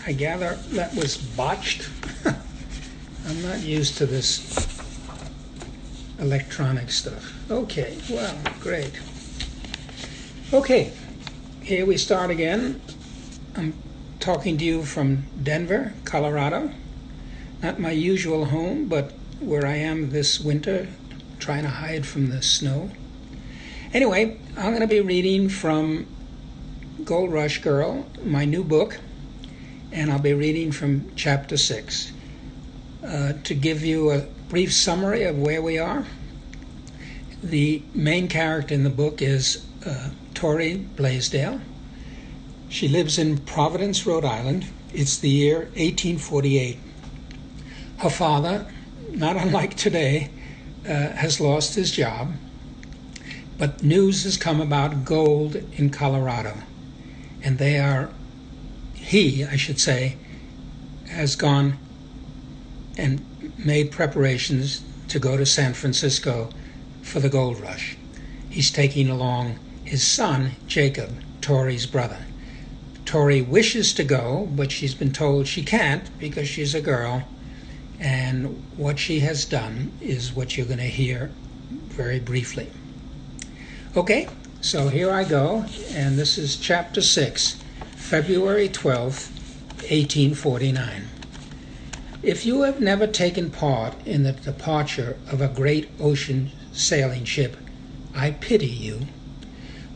I gather that was botched. I'm not used to this electronic stuff. Okay, well, great. Okay, here we start again. I'm talking to you from Denver, Colorado. Not my usual home, but where I am this winter, trying to hide from the snow. Anyway, I'm going to be reading from Gold Rush Girl, my new book, and I'll be reading from chapter 6. To give you a brief summary of where we are, the main character in the book is Tori Blaisdell. She lives in Providence, Rhode Island. It's the year 1848. Her father, not unlike today, has lost his job, but news has come about gold in Colorado, and he, has gone and made preparations to go to San Francisco for the gold rush. He's taking along his son, Jacob, Tori's brother. Tori wishes to go, but she's been told she can't because she's a girl, and what she has done is what you're going to hear very briefly. Okay, so here I go, and this is chapter 6, February 12th, 1849. If you have never taken part in the departure of a great ocean sailing ship, I pity you.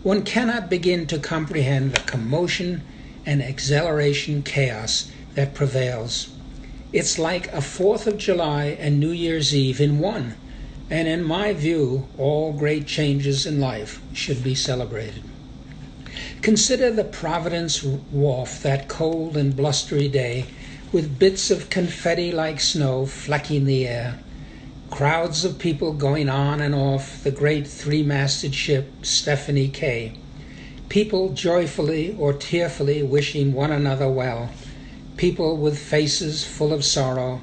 One cannot begin to comprehend the commotion and exhilaration chaos that prevails. It's like a 4th of July and New Year's Eve in one, and in my view, all great changes in life should be celebrated. Consider the Providence wharf that cold and blustery day, with bits of confetti like snow flecking the air, crowds of people going on and off the great three-masted ship Stephanie K., people joyfully or tearfully wishing one another well, people with faces full of sorrow,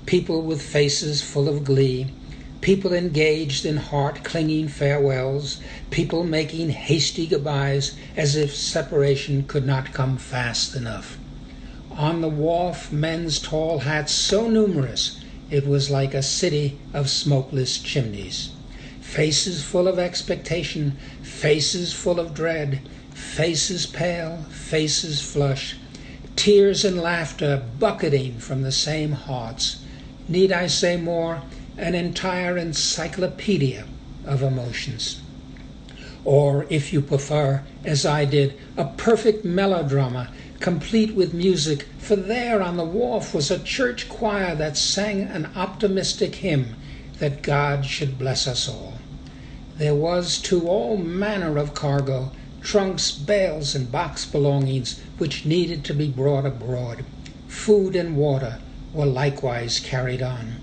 people with faces full of glee, people engaged in heart-clinging farewells, people making hasty goodbyes as if separation could not come fast enough. On the wharf, men's tall hats so numerous it was like a city of smokeless chimneys. Faces full of expectation, faces full of dread, faces pale, faces flush, tears and laughter bucketing from the same hearts. Need I say more? An entire encyclopedia of emotions. Or, if you prefer, as I did, a perfect melodrama, complete with music, for there on the wharf was a church choir that sang an optimistic hymn that God should bless us all. There was, too, all manner of cargo, trunks, bales, and box belongings which needed to be brought abroad. Food and water were likewise carried on.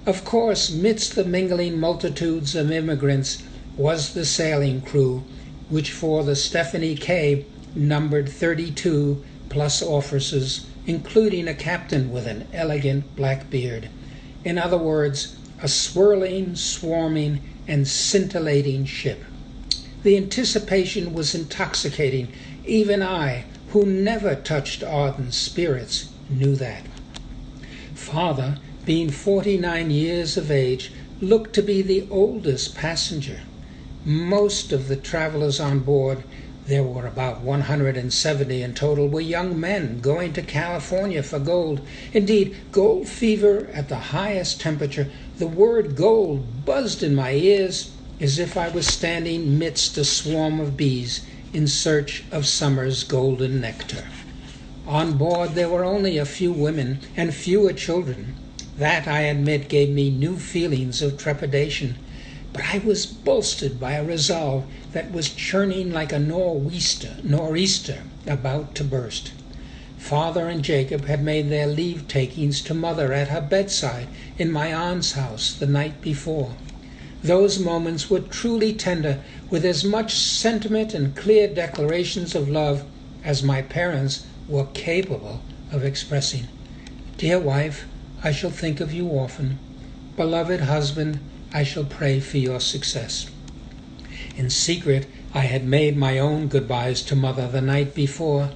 Of course, midst the mingling multitudes of immigrants was the sailing crew, which for the Stephanie K. numbered 32 plus officers, including a captain with an elegant black beard. In other words, a swirling, swarming, and scintillating ship. The anticipation was intoxicating. Even I, who never touched ardent spirits, knew that. Father, being 49 years of age, looked to be the oldest passenger. Most of the travelers on board, there were about 170 in total, were young men going to California for gold. Indeed, gold fever at the highest temperature, the word gold buzzed in my ears as if I was standing midst a swarm of bees in search of summer's golden nectar. On board there were only a few women and fewer children. That, I admit, gave me new feelings of trepidation. But I was bolstered by a resolve that was churning like a nor'easter about to burst. Father and Jacob had made their leave-takings to Mother at her bedside in my aunt's house the night before. Those moments were truly tender, with as much sentiment and clear declarations of love as my parents were capable of expressing. Dear wife, I shall think of you often. Beloved husband, I shall pray for your success. In secret, I had made my own goodbyes to Mother the night before.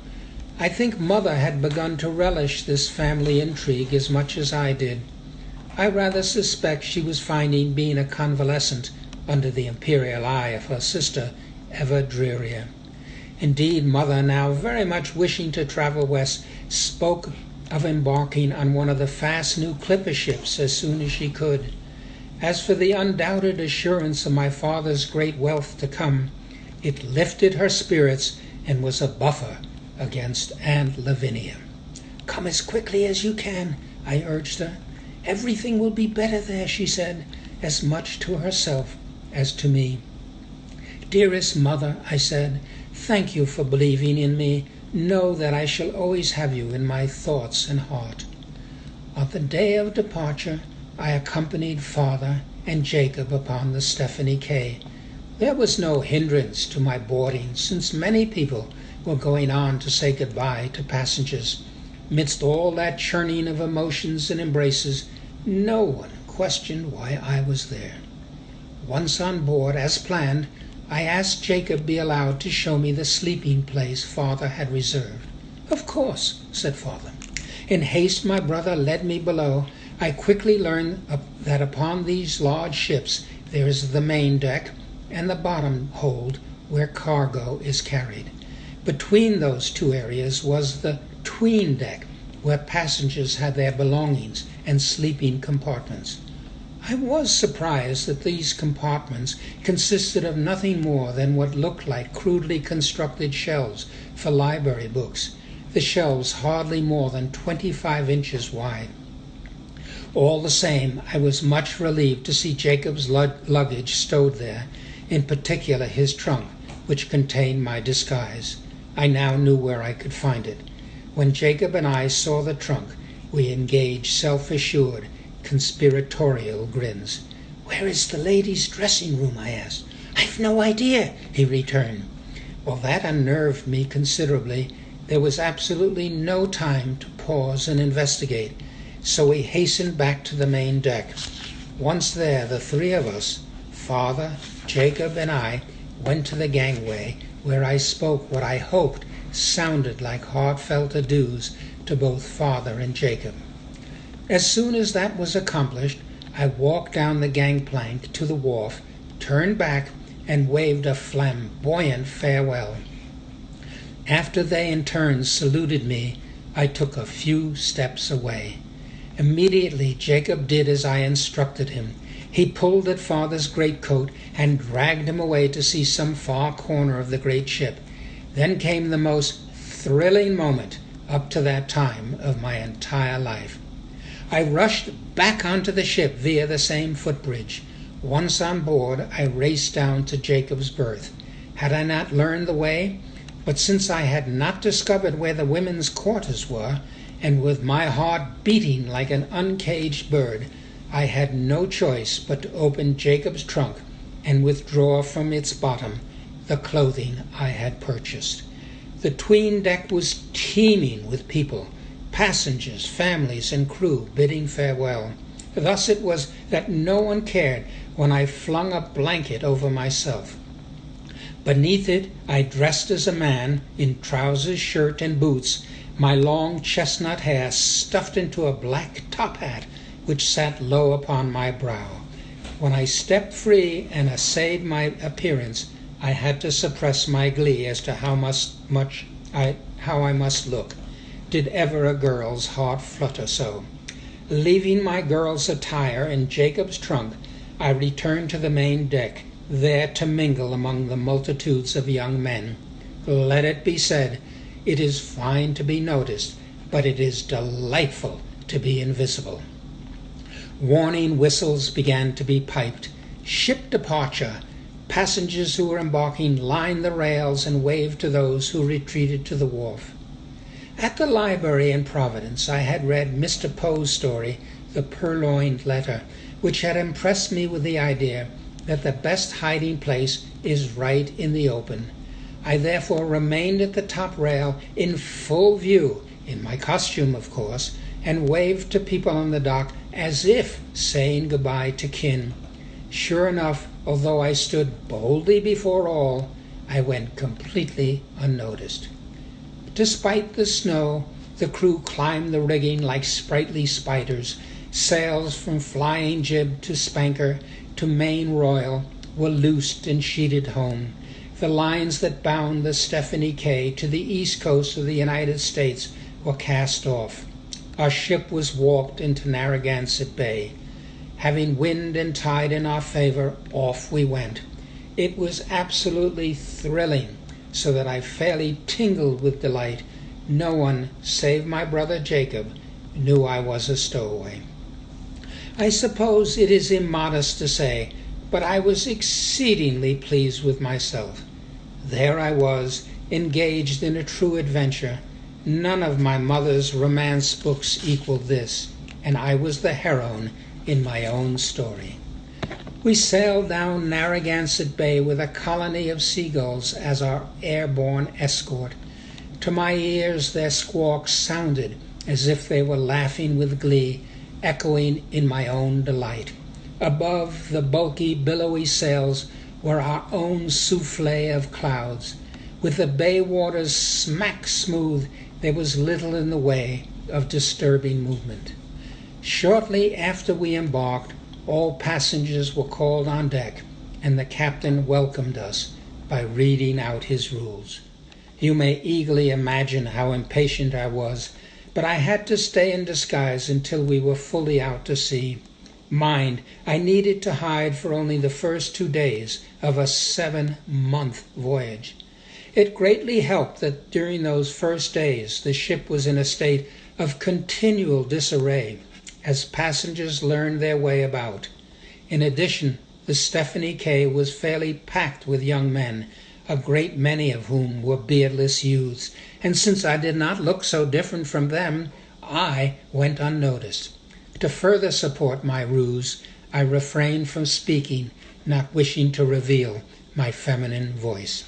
I think Mother had begun to relish this family intrigue as much as I did. I rather suspect she was finding being a convalescent under the imperial eye of her sister ever drearier. Indeed, Mother, now very much wishing to travel west, spoke of embarking on one of the fast new clipper ships as soon as she could. As for the undoubted assurance of my father's great wealth to come, it lifted her spirits and was a buffer against Aunt Lavinia. "Come as quickly as you can," I urged her. "Everything will be better there," she said, as much to herself as to me. "Dearest Mother," I said, "thank you for believing in me. Know that I shall always have you in my thoughts and heart." On the day of departure, I accompanied Father and Jacob upon the Stephanie Quay. There was no hindrance to my boarding, since many people were going on to say goodbye to passengers. Midst all that churning of emotions and embraces, no one questioned why I was there. Once on board, as planned, I asked Jacob be allowed to show me the sleeping place Father had reserved. "Of course," said Father. In haste my brother led me below. I quickly learned that upon these large ships there is the main deck and the bottom hold where cargo is carried. Between those two areas was the 'tween deck, where passengers had their belongings and sleeping compartments. I was surprised that these compartments consisted of nothing more than what looked like crudely constructed shelves for library books, the shelves hardly more than 25 inches wide. All the same, I was much relieved to see Jacob's luggage stowed there, in particular his trunk, which contained my disguise. I now knew where I could find it. When Jacob and I saw the trunk, we exchanged self-assured, conspiratorial grins. "Where is the ladies' dressing room?" I asked. "I've no idea," he returned. Well, that unnerved me considerably. There was absolutely no time to pause and investigate, so we hastened back to the main deck. Once there, the three of us, Father, Jacob, and I, went to the gangway, where I spoke what I hoped sounded like heartfelt adieus to both Father and Jacob. As soon as that was accomplished, I walked down the gangplank to the wharf, turned back, and waved a flamboyant farewell. After they in turn saluted me, I took a few steps away. Immediately Jacob did as I instructed him. He pulled at Father's greatcoat and dragged him away to see some far corner of the great ship. Then came the most thrilling moment up to that time of my entire life. I rushed back onto the ship via the same footbridge. Once on board, I raced down to Jacob's berth. Had I not learned the way? But since I had not discovered where the women's quarters were, and with my heart beating like an uncaged bird, I had no choice but to open Jacob's trunk and withdraw from its bottom the clothing I had purchased. The 'tween deck was teeming with people, passengers, families, and crew bidding farewell. Thus it was that no one cared when I flung a blanket over myself. Beneath it I dressed as a man, in trousers, shirt, and boots, my long chestnut hair stuffed into a black top hat which sat low upon my brow. When I stepped free and essayed my appearance, I had to suppress my glee as to how I must look. Did ever a girl's heart flutter so? Leaving my girl's attire in Jacob's trunk, I returned to the main deck, there to mingle among the multitudes of young men. Let it be said, it is fine to be noticed, but it is delightful to be invisible. Warning whistles began to be piped. Ship departure. Passengers who were embarking lined the rails and waved to those who retreated to the wharf. At the library in Providence I had read Mr. Poe's story, The Purloined Letter, which had impressed me with the idea that the best hiding place is right in the open. I therefore remained at the top rail in full view, in my costume of course, and waved to people on the dock as if saying goodbye to kin. Sure enough, although I stood boldly before all, I went completely unnoticed. Despite the snow, the crew climbed the rigging like sprightly spiders. Sails from flying jib to spanker to main royal were loosed and sheeted home. The lines that bound the Stephanie K to the east coast of the United States were cast off. Our ship was warped into Narragansett Bay. Having wind and tide in our favor, off we went. It was absolutely thrilling, so that I fairly tingled with delight. No one, save my brother Jacob, knew I was a stowaway. I suppose it is immodest to say, but I was exceedingly pleased with myself. There I was, engaged in a true adventure. None of my mother's romance books equaled this, and I was the heroine in my own story. We sailed down Narragansett Bay with a colony of seagulls as our airborne escort. To my ears their squawks sounded as if they were laughing with glee, echoing in my own delight. Above the bulky, billowy sails were our own souffle of clouds. With the bay waters smack smooth, there was little in the way of disturbing movement. Shortly after we embarked, all passengers were called on deck, and the captain welcomed us by reading out his rules. You may easily imagine how impatient I was, but I had to stay in disguise until we were fully out to sea. Mind, I needed to hide for only the first 2 days of a 7-month voyage. It greatly helped that during those first days the ship was in a state of continual disarray, as passengers learned their way about. In addition, the Stephanie K was fairly packed with young men, a great many of whom were beardless youths, and since I did not look so different from them, I went unnoticed. To further support my ruse, I refrained from speaking, not wishing to reveal my feminine voice.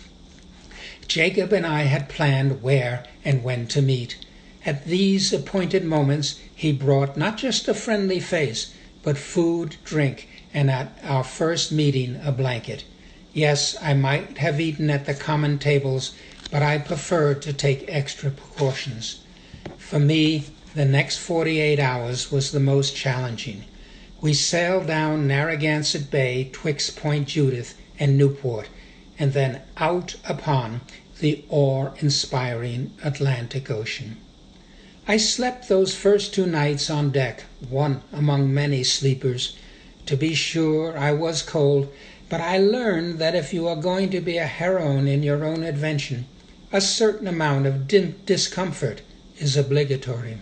Jacob and I had planned where and when to meet. At these appointed moments he brought not just a friendly face, but food, drink, and at our first meeting a blanket. Yes, I might have eaten at the common tables, but I preferred to take extra precautions. For me, the next 48 hours was the most challenging. We sailed down Narragansett Bay twixt Point Judith and Newport, and then out upon the awe-inspiring Atlantic Ocean. I slept those first 2 nights on deck, one among many sleepers. To be sure, I was cold, but I learned that if you are going to be a heroine in your own adventure, a certain amount of discomfort is obligatory.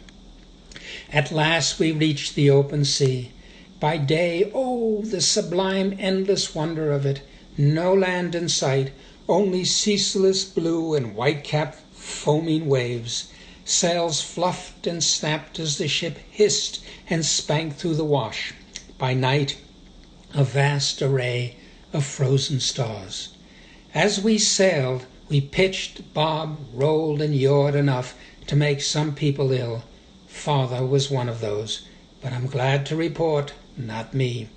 At last we reached the open sea. By day, oh, the sublime endless wonder of it! No land in sight, only ceaseless blue and white-capped foaming waves. Sails fluffed and snapped as the ship hissed and spanked through the wash. By night, a vast array of frozen stars. As we sailed, we pitched, bobbed, rolled, and yawed enough to make some people ill. Father was one of those, but I'm glad to report, not me.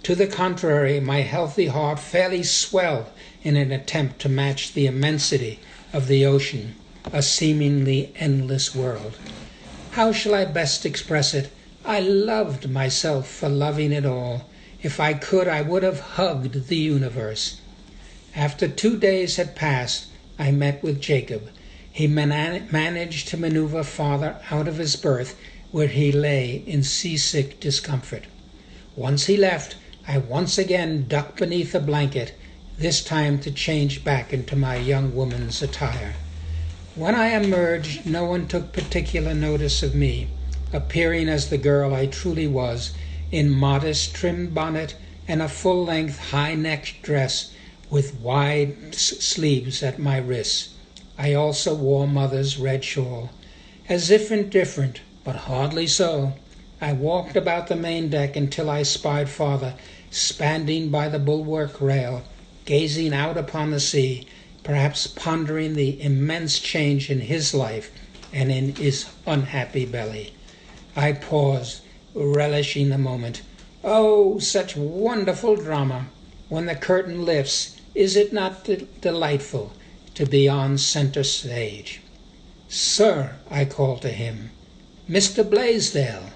To the contrary, my healthy heart fairly swelled in an attempt to match the immensity of the ocean, a seemingly endless world. How shall I best express it? I loved myself for loving it all. If I could, I would have hugged the universe. After 2 days had passed, I met with Jacob. He managed to maneuver Father out of his berth, where he lay in seasick discomfort. Once he left, I once again ducked beneath a blanket, this time to change back into my young woman's attire. When I emerged, no one took particular notice of me, appearing as the girl I truly was, in modest trimmed bonnet and a full-length high-necked dress with wide sleeves at my wrists. I also wore Mother's red shawl. As if indifferent, but hardly so, I walked about the main deck until I spied Father standing by the bulwark rail, gazing out upon the sea, perhaps pondering the immense change in his life and in his unhappy belly. I paused, relishing the moment. Oh, such wonderful drama! When the curtain lifts, is it not delightful to be on center stage? "Sir," I called to him, "Mr. Blaisdell."